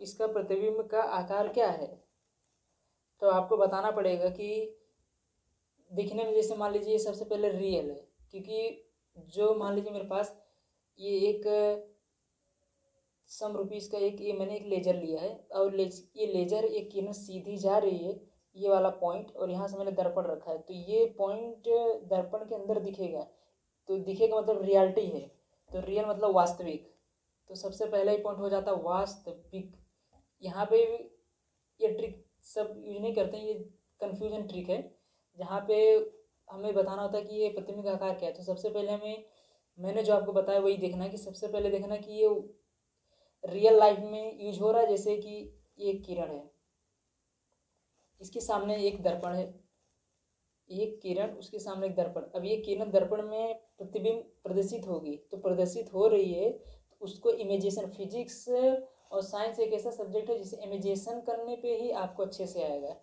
इसका प्रतिबिंब का आकार क्या है। तो आपको बताना पड़ेगा कि दिखने में, जैसे मान लीजिए सबसे पहले रियल है, क्योंकि जो मान लीजिए मेरे पास ये एक ₹100 का एक, ये मैंने एक लेजर लिया है, और ये लेजर एक किरण सीधी जा रही है, ये वाला पॉइंट, और यहाँ से मैंने दर्पण रखा है, तो ये पॉइंट दर्पण के अंदर दिखेगा, तो दिखेगा मतलब रियलिटी है, तो रियल मतलब वास्तविक। तो सबसे पहला ही पॉइंट हो जाता है वास्तविक। यहाँ पे ये ट्रिक सब यूज नहीं करते हैं, ये कन्फ्यूजन ट्रिक है, जहाँ पे हमें बताना होता है कि ये प्रतिबिंब का आकार क्या है। तो सबसे पहले मैंने जो आपको बताया वही देखना है, कि सबसे पहले देखना कि ये रियल लाइफ में यूज हो रहा है। जैसे कि ये किरण है, इसके सामने एक दर्पण है, एक किरण, उसके सामने एक दर्पण। अब ये किरण दर्पण में प्रतिबिंब प्रदर्शित होगी, तो प्रदर्शित हो रही है, तो उसको इमेजिनेशन, फिजिक्स और साइंस एक ऐसा सब्जेक्ट है जिसे इमेजिनेशन करने पे ही आपको अच्छे से आएगा।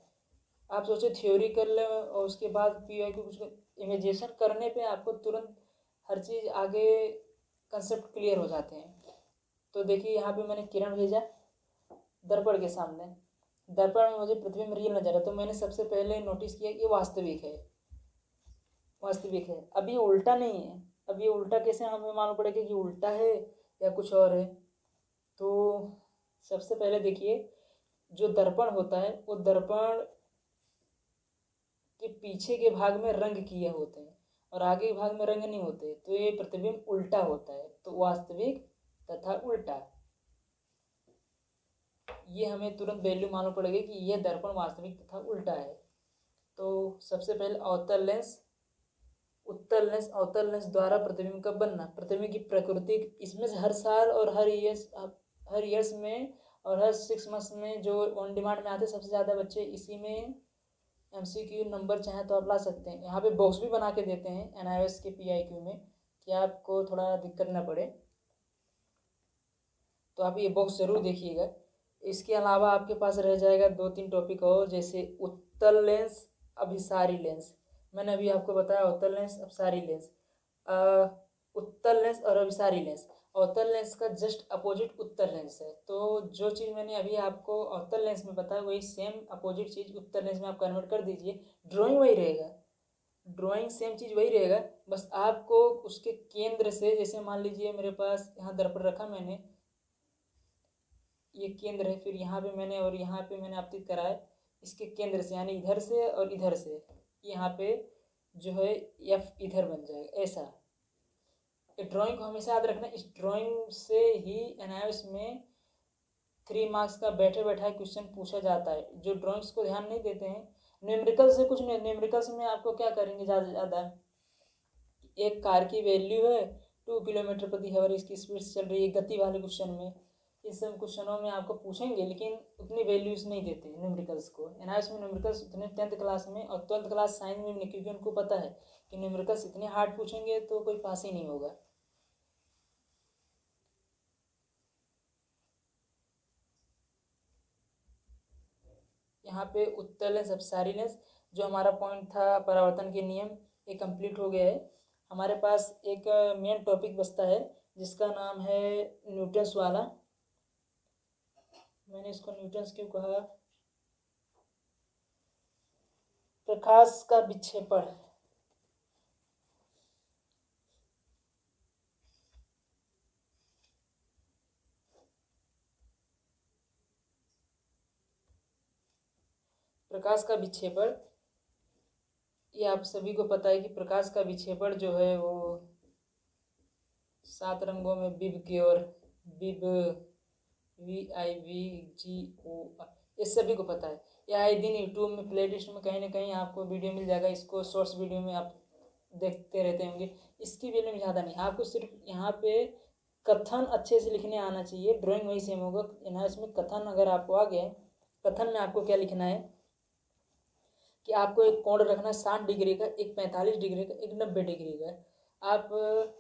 आप सोचो थ्योरी कर ले और उसके बाद PYQ कुछ इमेजिनेशन करने पे आपको तुरंत हर चीज़ आगे कंसेप्ट क्लियर हो जाते हैं। तो देखिए यहाँ पे मैंने किरण भेजा दर्पण के सामने, दर्पण में मुझे प्रतिबिंब रियल नजर है, तो मैंने सबसे पहले नोटिस किया कि ये वास्तविक है, वास्तविक है। अब ये उल्टा नहीं है, अब ये उल्टा कैसे हमें मालूम पड़ेगा कि उल्टा है या कुछ और है। तो सबसे पहले देखिए, जो दर्पण होता है वो दर्पण के पीछे के भाग में रंग किए होते हैं और आगे के भाग में रंग नहीं होते, तो ये प्रतिबिंब उल्टा होता है। तो वास्तविक तथा उल्टा, ये हमें तुरंत वैल्यू मालूम पड़ेगी कि यह दर्पण वास्तविक तथा उल्टा है। तो सबसे पहले अवतल लेंस, उत्तल लेंस, अवतल लेंस द्वारा प्रतिबिंब का बनना, प्रतिबिंब की प्रकृति, इसमें से हर साल और हर ईयर्स में और हर 6 मंथ्स में जो ऑन डिमांड में आते हैं सबसे ज़्यादा बच्चे इसी में MCQ नंबर चाहे तो आप ला सकते हैं। यहाँ पे बॉक्स भी बना के देते हैं NIOS के PIQ में, कि आपको थोड़ा दिक्कत ना पड़े, तो आप ये बॉक्स ज़रूर देखिएगा। इसके अलावा आपके पास रह जाएगा 2-3 टॉपिक और, जैसे उत्तल लेंस, अभिसारी लेंस। मैंने अभी आपको बताया उत्तल लेंस, अभिसारी लेंस। उत्तल लेंस और अभिसारी लेंस, अवतल लेंस का जस्ट अपोजिट उत्तल लेंस है। तो जो चीज़ मैंने अभी आपको अवतल लेंस में बताया वही सेम अपोजिट चीज़ उत्तल लेंस में आप कन्वर्ट कर दीजिए, ड्राइंग वही रहेगा, ड्राइंग सेम चीज़ वही रहेगा, बस आपको उसके केंद्र से, जैसे मान लीजिए मेरे पास यहाँ दर्पण रखा मैंने, ये केंद्र है, फिर यहाँ पे मैंने और यहाँ पे मैंने आपतित करा है इसके केंद्र से, यानी इधर से और इधर से, यहाँ पे जो है F इधर बन जाएगा ऐसा। ये ड्राइंग को हमेशा याद रखना, इस ड्राइंग से ही NIOS में 3 मार्क्स का बैठे बैठा क्वेश्चन पूछा जाता है। जो ड्राइंग्स को ध्यान नहीं देते हैं, न्यूमेरिकल से कुछ नहीं, न्यूमेरिकल्स में आपको क्या करेंगे ज़्यादा से ज़्यादा, एक कार की वैल्यू है 2 किलोमीटर प्रति आवर, इसकी स्पीड चल रही है, गति वाले क्वेश्चन में, इस सब क्वेश्चनों में आपको पूछेंगे, लेकिन उतनी वैल्यूज नहीं देते न्यूमेरिकल्स को। NIOS में न्यूमेरिकल्स उतने 10th क्लास में और 12th क्लास साइंस में नहीं, क्योंकि उनको पता है कि न्यूमेरिकल्स इतने हार्ड पूछेंगे तो कोई पास ही नहीं होगा। यहाँ पे उत्तल लेंस, अपसारी लेंस, जो हमारा पॉइंट था परावर्तन के नियम, ये कंप्लीट हो गया है। हमारे पास एक मेन टॉपिक बचता है जिसका नाम है न्यूटन्स वाला। मैंने इसको न्यूटन्स क्यों कहा, प्रकाश का विक्षेपण। प्रकाश का विक्षेपण, ये आप सभी को पता है कि प्रकाश का विक्षेपण जो है वो 7 रंगों में विव की ओर, विव, VIVGO, ये सभी को पता है। ये आए दिन यूट्यूब में प्ले लिस्ट में कहीं ना कहीं आपको वीडियो मिल जाएगा, इसको शॉर्ट्स वीडियो में आप देखते रहते होंगे। इसकी वैल्यू में ज़्यादा नहीं, आपको सिर्फ यहाँ पे कथन अच्छे से लिखने आना चाहिए, ड्राइंग वही सेम होगा। यहाँ इसमें कथन अगर आपको आ गया, कथन में आपको क्या लिखना है कि आपको एक कोण रखना है 60 डिग्री का, एक 45 डिग्री का, एक 90 डिग्री का। आप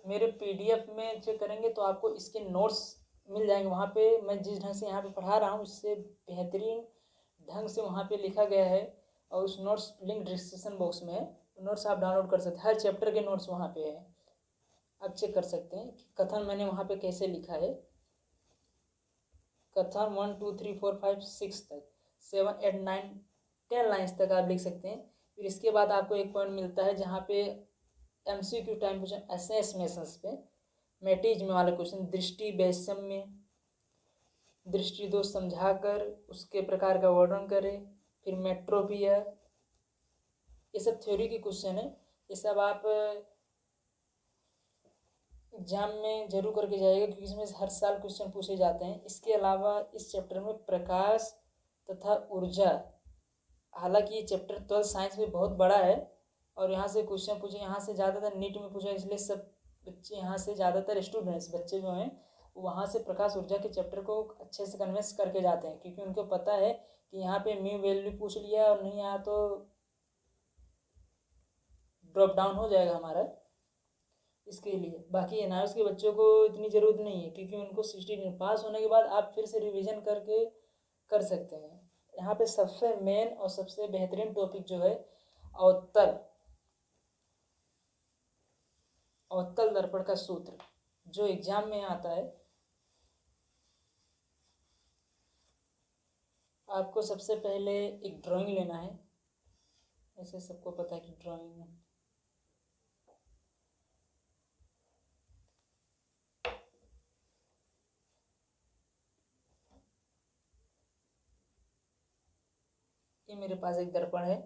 मेरे PDF में चेक करेंगे तो आपको इसके नोट्स मिल जाएंगे, वहाँ पे मैं जिस ढंग से यहाँ पे पढ़ा रहा हूँ उससे बेहतरीन ढंग से वहाँ पे लिखा गया है, और उस नोट्स लिंक डिस्क्रिप्शन बॉक्स में है, नोट्स आप डाउनलोड कर सकते हैं, हर चैप्टर के नोट्स वहाँ पे है, आप चेक कर सकते हैं कि कथन मैंने वहाँ पे कैसे लिखा है। कथन 1 2 3 4 5 6 तक, 7 8 9 10 लाइन्स तक आप लिख सकते हैं। फिर इसके बाद आपको एक पॉइंट मिलता है जहाँ पे MCQ टाइम क्वेश्चन असेसमेशंस पे मैटिज में वाला क्वेश्चन, दृष्टि वैषम्य, दृष्टि दोष समझाकर उसके प्रकार का वर्णन करें। फिर मेट्रोपी है। ये सब थ्योरी के क्वेश्चन है, ये सब आप एग्जाम में जरूर करके जाइएगा क्योंकि इसमें हर साल क्वेश्चन पूछे जाते हैं। इसके अलावा इस चैप्टर में प्रकाश तथा ऊर्जा, हालांकि ये चैप्टर 12 साइंस में बहुत बड़ा है और यहाँ से क्वेश्चन पूछे, यहाँ से ज़्यादातर नीट में पूछा, इसलिए सब बच्चे यहाँ से ज़्यादातर स्टूडेंट्स बच्चे जो हैं वहाँ से प्रकाश ऊर्जा के चैप्टर को अच्छे से कन्विंस करके जाते हैं क्योंकि उनको पता है कि यहाँ पे म्यू वैल्यू पूछ लिया और नहीं आया तो ड्रॉप डाउन हो जाएगा हमारा, इसके लिए। बाकी एनआरएस के बच्चों को इतनी ज़रूरत नहीं है क्योंकि उनको 60 पास होने के बाद आप फिर से रिवीजन करके कर सकते हैं। यहाँ पे सबसे मेन और सबसे बेहतरीन टॉपिक जो है अवतल दर्पण का सूत्र, जो एग्जाम में आता है। आपको सबसे पहले एक ड्राइंग लेना है, ऐसे सबको पता है कि ड्राइंग ये मेरे पास एक दर्पण है।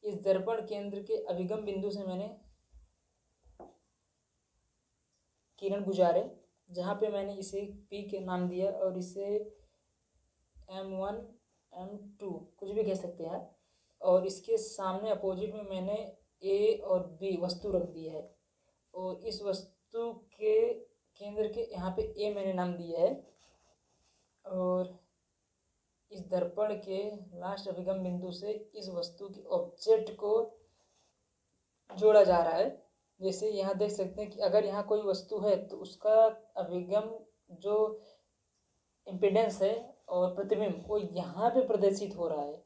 इस दर्पण केंद्र के अभिगम बिंदु से मैंने किरण गुजारे, जहाँ पे मैंने इसे P के नाम दिया और इसे M1 M2 कुछ भी कह सकते हैं आप, और इसके सामने अपोजिट में मैंने A और B वस्तु रख दी है और इस वस्तु के केंद्र के यहाँ पे A मैंने नाम दिया है और इस दर्पण के लास्ट अभिगम बिंदु से इस वस्तु के ऑब्जेक्ट को जोड़ा जा रहा है। जैसे यहाँ देख सकते हैं कि अगर यहाँ कोई वस्तु है तो उसका अभिगम जो इम्पिडेंस है और प्रतिबिंब वो यहाँ पे प्रदर्शित हो रहा है।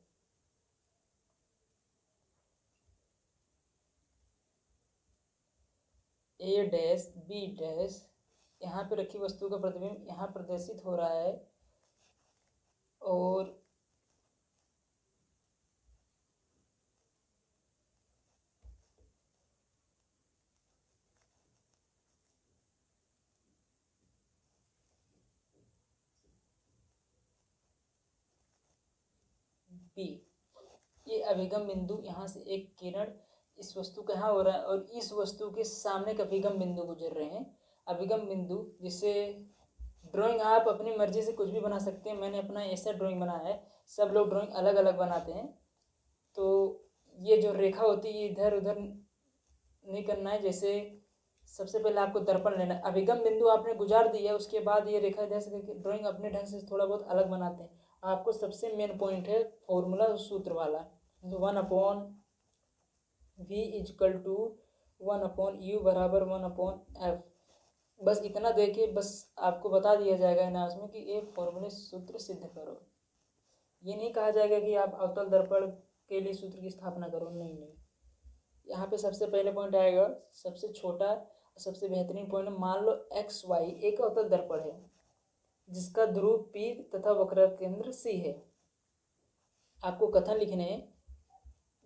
A डैश B डैश यहाँ पे रखी वस्तु का प्रतिबिंब यहाँ प्रदर्शित हो रहा है और B, ये अभिगम बिंदु, यहाँ से एक किरण इस वस्तु का यहाँ हो रहा है और इस वस्तु के सामने का अभिगम बिंदु गुजर रहे हैं। अभिगम बिंदु जिसे ड्राइंग आप अपनी मर्जी से कुछ भी बना सकते हैं, मैंने अपना ऐसा ड्राइंग बनाया है, सब लोग ड्राइंग अलग अलग बनाते हैं। तो ये जो रेखा होती है इधर उधर नहीं करना है। जैसे सबसे पहले आपको दर्पण लेना है, अभिगम बिंदु आपने गुजार दिया, उसके बाद ये रेखा इधर से करके ड्राइंग अपने ढंग से थोड़ा बहुत अलग बनाते हैं। आपको सबसे मेन पॉइंट है फॉर्मूला सूत्र वाला, 1/v=1/u बराबर 1/f। बस इतना देके बस आपको बता दिया जाएगा एनालिसिस में कि ये फॉर्मूले सूत्र सिद्ध करो। ये नहीं कहा जाएगा कि आप अवतल दर्पण के लिए सूत्र की स्थापना करो, नहीं। यहाँ पे सबसे पहले पॉइंट आएगा, सबसे छोटा सबसे बेहतरीन पॉइंट, मान लो XY एक अवतल दर्पण है जिसका ध्रुव P तथा वक्र केंद्र C है। आपको कथन लिखने हैं,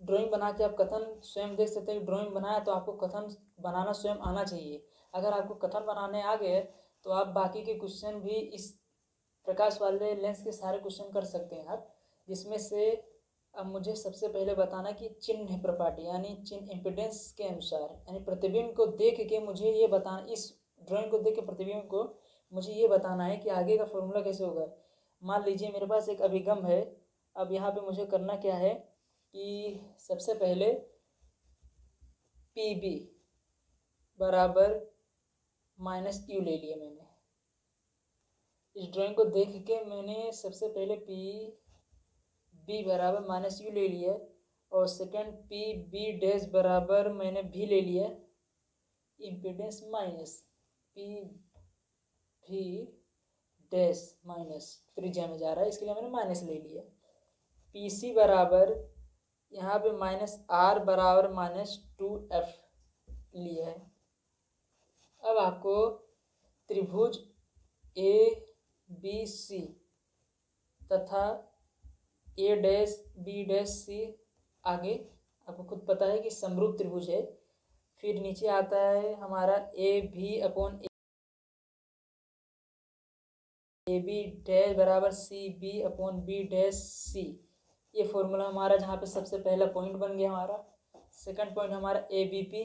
ड्राइंग बना के आप कथन स्वयं देख सकते हैं। ड्राइंग बनाया तो आपको कथन बनाना स्वयं आना चाहिए। अगर आपको कथन बनाने आ गए तो आप बाकी के क्वेश्चन भी इस प्रकाश वाले लेंस के सारे क्वेश्चन कर सकते हैं आप। जिसमें से अब मुझे सबसे पहले बताना कि चिन्ह प्रपाटी यानी चिन्ह इम्पिडेंस के अनुसार यानी प्रतिबिंब को देख के मुझे ये बताना, इस ड्राइंग को देख के प्रतिबिंब को मुझे ये बताना है कि आगे का फॉर्मूला कैसे होगा। मान लीजिए मेरे पास एक अभिगम है, अब यहाँ पे मुझे करना क्या है कि सबसे पहले PB बराबर -u ले लिया मैंने। इस ड्राइंग को देख के मैंने सबसे पहले PB बराबर -u ले लिया और सेकंड PB डैश बराबर मैंने भी ले लिया, impedance minus PV dash minus त्रिज्या में जा रहा है, इसके लिए मैंने माइनस ले लिया। PC बराबर यहाँ पे -r बराबर -2f लिया है। अब आपको त्रिभुज ABC तथा A dash B dash C आगे आपको खुद पता है कि समरूप त्रिभुज है। फिर नीचे आता है हमारा AB डैश बराबर CB/B डैश C, ये फॉर्मूला हमारा जहाँ पे सबसे पहला पॉइंट बन गया हमारा। सेकंड पॉइंट हमारा ए बी पी,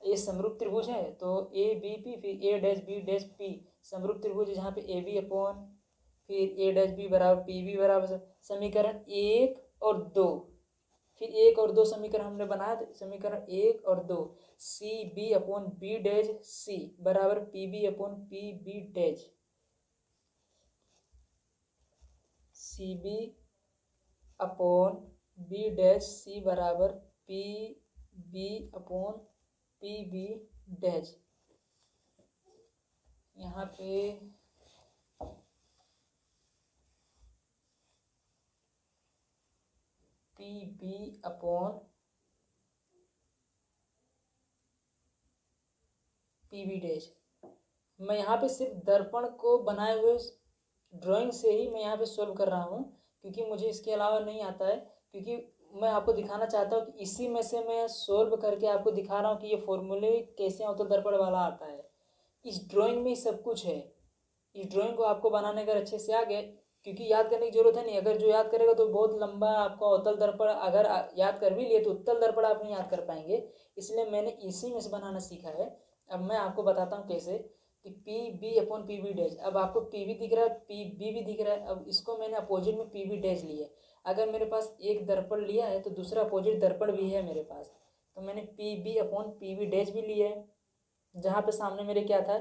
ये समरूप त्रिभुज है तो ए बी पी फिर ए डैश बी डैश पी समरूप त्रिभुज है, जहाँ पे ए बी अपॉन फिर ए डैश बी बराबर पी बी बराबर समीकरण 1 और 2, फिर 1 और 2 समीकरण हमने बनाया था। समीकरण 1 और 2 C B upon B dash C बराबर P B upon P B dash, C B upon B dash C बराबर P B upon P B dash. यहाँ पे P B upon P B dash. मैं यहाँ पे सिर्फ दर्पण को बनाए हुए ड्राइंग से ही मैं यहाँ पे सोल्व कर रहा हूँ, क्योंकि मुझे इसके अलावा नहीं आता है, क्योंकि मैं आपको दिखाना चाहता हूँ कि इसी में से मैं सोल्व करके आपको दिखा रहा हूँ कि ये फॉर्मूले कैसे अवतल दर्पण वाला आता है। इस ड्राइंग में सब कुछ है। इस ड्राइंग को आपको बनाने का अच्छे से आ गया, क्योंकि याद करने की जरूरत है नहीं। अगर जो याद करेगा तो बहुत लंबा आपको अवतल दर्पण, अगर याद कर भी लिए तो उत्तल दर्पण आप नहीं याद कर पाएंगे, इसलिए मैंने इसी में से बनाना सीखा है। अब मैं आपको बताता हूँ कैसे, कि P B upon P B dash. अब आपको पी बी दिख रहा है, पी बी भी दिख रहा है। अब इसको मैंने अपोजिट में पी बी डैश लिया है। अगर मेरे पास एक दर्पण लिया है तो दूसरा अपोजिट दर्पण भी है मेरे पास, तो मैंने P B upon P B dash भी लिया है। जहाँ पे सामने मेरे क्या था,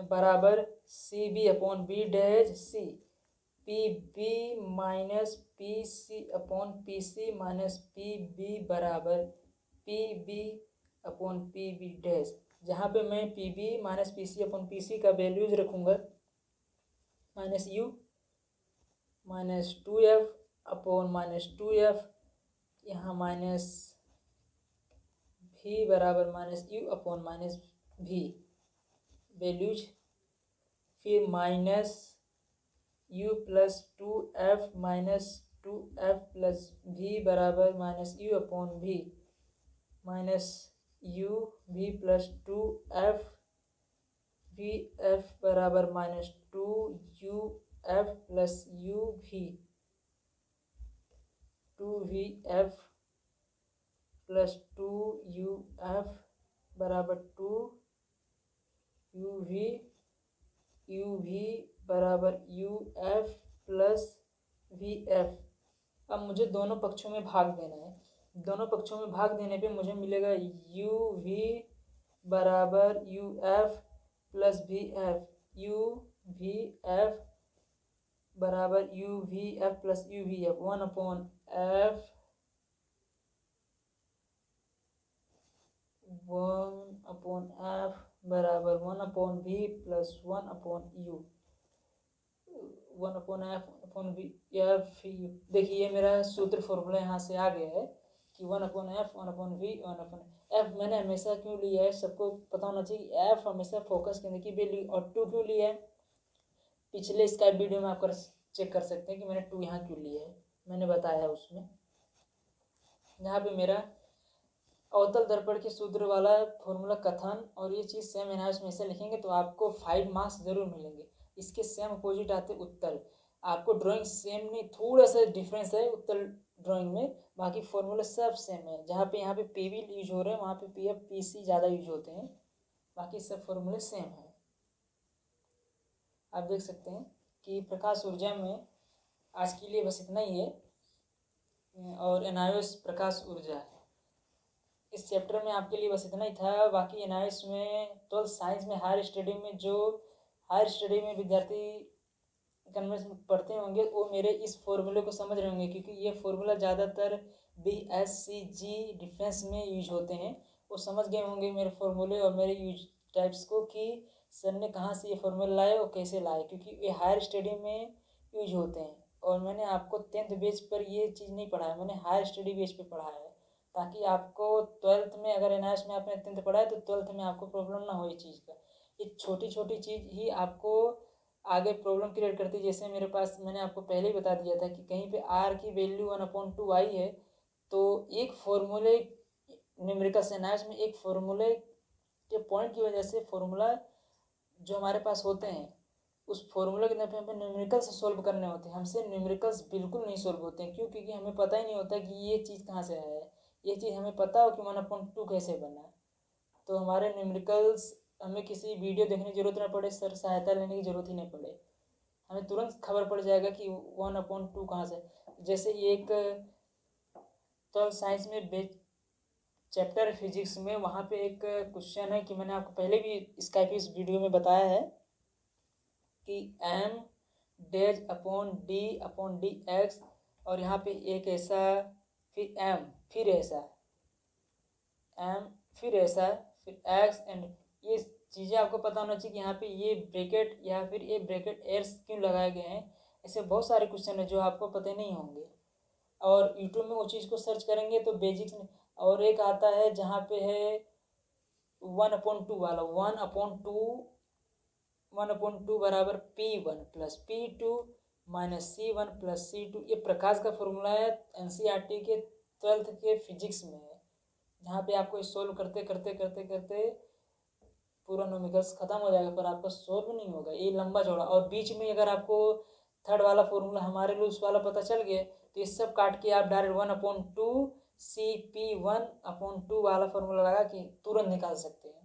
बराबर C B upon B dash C, P B minus P C upon P C minus P B बराबर P B upon P B dash. जहाँ पे मैं P B minus P C upon P C का values रखूँगा minus U minus 2f upon minus 2f, यहाँ minus V बराबर minus U upon minus V values, फिर minus U plus 2f minus 2f plus V बराबर minus U upon भी minus you भी plus 2f we F बराबर minus 2u f plus you भी 2v f plus 2u f बराबर 2u v बराबर u f plus V F. अब मुझे दोनों पक्षों में भाग देना है। दोनों पक्षों में भाग देने पे मुझे मिलेगा यू वी बराबर U F plus V F, U V F बराबर U V F plus U V F, 1/f 1/f बराबर 1/v प्लस 1/u, 1/f/v। देखिए मेरा सूत्र फॉर्मूला यहाँ से आ गया है कि 1/f 1/v 1/f। मैंने हमेशा क्यों लिया है, सबको पता होना चाहिए कि f हमेशा फोकस करने की वैल्यू, और 2 क्यों लिया है, पिछले इसका वीडियो में आप चेक कर सकते हैं कि मैंने 2 यहाँ क्यों लिया है, मैंने बताया उसमें। यहाँ पे मेरा अवतल दर्पण के सूत्र वाला फॉर्मूला कथन और ये चीज़ सेम एनालिसिस में से लिखेंगे तो आपको 5 मार्क्स जरूर मिलेंगे। इसके सेम अपोजिट आते उत्तल। आपको ड्राइंग सेम नहीं, थोड़ा सा डिफरेंस है उत्तल ड्राइंग में, बाकी फॉर्मूला सब सेम है। जहाँ पे यहाँ पे पी वी यूज हो रहे हैं वहाँ पे पी एफ पी सी ज़्यादा यूज होते हैं, बाकी सब फॉर्मूले सेम है। आप देख सकते हैं कि प्रकाश ऊर्जा में आज के लिए बस इतना ही है, और एनालिसिस प्रकाश ऊर्जा है। इस चैप्टर में आपके लिए बस इतना ही था। बाकी एनालिसिस में 12th साइंस में हायर स्टडी में जो हायर स्टडी में विद्यार्थी कन्वेंस पढ़ते होंगे वो मेरे इस फॉर्मूले को समझ रहे होंगे, क्योंकि ये फॉर्मूला ज़्यादातर BSc डिफेंस में यूज होते हैं। वो समझ गए होंगे मेरे फॉर्मूले और मेरे यूज टाइप्स को कि सर ने कहाँ से ये फॉर्मूला लाए और कैसे लाए, क्योंकि ये हायर स्टडी में यूज होते हैं। और मैंने आपको 10th बेस पर ये चीज़ नहीं पढ़ाया, मैंने हायर स्टडी बेस पर पढ़ाया है, ताकि आपको 12th में अगर एनआईएस में आपने 10th पढ़ा है तो 12th में आपको प्रॉब्लम ना हो ये चीज़ का। एक छोटी छोटी चीज़ ही आपको आगे प्रॉब्लम क्रिएट करती है। जैसे मेरे पास मैंने आपको पहले ही बता दिया था कि कहीं पे आर की वैल्यू 1/2 आई है, तो एक फॉर्मूले न्यूमेरिकल एनालिसिस में एक फॉर्मूले के पॉइंट की वजह से फॉर्मूला जो हमारे पास होते हैं उस फॉर्मूला के पे हमें न्यूमेरिकल्स सोल्व करने होते हैं, हमसे न्यूमेरिकल्स बिल्कुल नहीं सोल्व होते हैं। क्यों? क्योंकि हमें पता ही नहीं होता कि ये चीज़ कहाँ से आया है। ये चीज़ हमें पता हो कि 1/2 कैसे बना है, तो हमारे न्यूमेरिकल्स हमें किसी वीडियो देखने की जरूरत ना पड़े, सर सहायता लेने की जरूरत ही नहीं पड़े, हमें तुरंत खबर पड़ जाएगा कि 1/2 कहाँ से। जैसे एक 12 साइंस में चैप्टर फिजिक्स में वहाँ पे एक क्वेश्चन है कि मैंने आपको पहले भी इसका इस वीडियो में बताया है कि m days upon D x, और यहाँ पे एक ऐसा, फिर m, फिर ऐसा m, फिर ऐसा, फिर x एंड ये चीज़ें आपको पता होना चाहिए कि यहाँ पे ये ब्रैकेट या फिर ये ब्रैकेट एयर्स क्यों लगाए गए हैं। ऐसे बहुत सारे क्वेश्चन है जो आपको पता नहीं होंगे, और यूट्यूब में वो चीज़ को सर्च करेंगे तो बेसिक्स में। और एक आता है जहाँ पे है 1/2 वाला, 1/2 बराबर P1 plus P2 minus C1 plus C2। ये प्रकाश का फॉर्मूला है, NCERT के 12th के फिजिक्स में है, जहाँ पे आपको सोल्व करते करते करते करते पूरा न्यूमेरिकल्स खत्म हो जाएगा, पर आपका सोल्व नहीं होगा, ये लंबा चौड़ा। और बीच में अगर आपको थर्ड वाला फॉर्मूला हमारे लिए उस वाला पता चल गया, तो ये सब काट के आप डायरेक्ट 1/2 CP1/2 वाला फॉर्मूला लगा के तुरंत निकाल सकते हैं।